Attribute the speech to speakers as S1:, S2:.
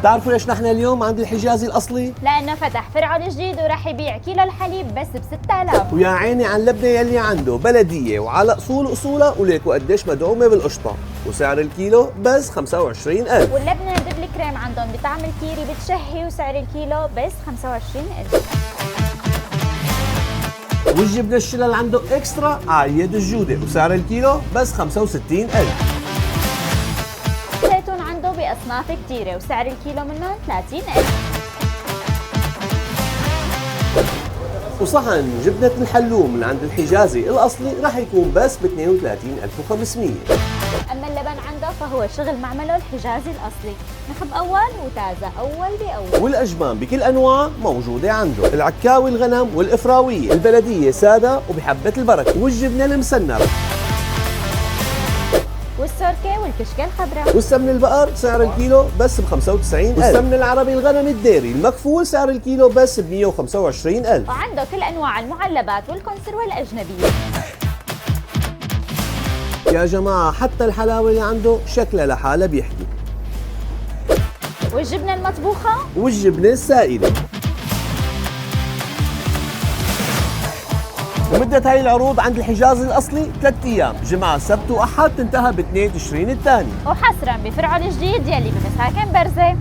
S1: بتعرفوا ليش نحن اليوم عند الحجازي الأصلي؟
S2: لأنه فتح فرعه الجديد وراح يبيع كيلو الحليب بس ب 6000.
S1: ويا عيني عن اللبنة يلي عنده بلدية وعلى أصول أصولها وليكوا قديش مدعومة بالقشطة، وسعر الكيلو بس 25,000.
S2: واللبنة دبل كريم عندهم بطعم الكيري بتشهي وسعر الكيلو بس 25,000.
S1: والجبنة الشلل عنده إكسترا عالية الجودة وسعر الكيلو بس 65,000.
S2: الزيتون عنده بأصناف كتيرة وسعر الكيلو منه 30,000.
S1: وصحن جبنة الحلوم من عند الحجازي الأصلي راح يكون بس ب 32,500.
S2: أما اللبن عنده فهو شغل معمله الحجازي الأصلي، نخب أول وتازة أول بأول.
S1: والأجبان بكل أنواع موجودة عنده، العكاوي الغنم والإفراوية، البلدية سادة وبحبة البركة، والجبنة المسنرة،
S2: والسركة والكشكة الخضراء.
S1: والسمن البقر سعر الكيلو بس ب 95,000. والسمن العربي الغنم الديري المكفول سعر الكيلو بس ب 125,000.
S2: وعنده كل أنواع المعلبات والكونسرвة الأجنبية.
S1: يا جماعة حتى الحلاوة اللي عنده شكلها لحالها بيحكي.
S2: والجبنة المطبوخة
S1: والجبنة السائلة. ومدة هاي العروض عند الحجازي الأصلي 3 أيام، جمعة سبت وأحد، تنتهى ب 2 تشرين الثاني.
S2: وحصرا بفرعه الجديد يلي بمساكن برزة.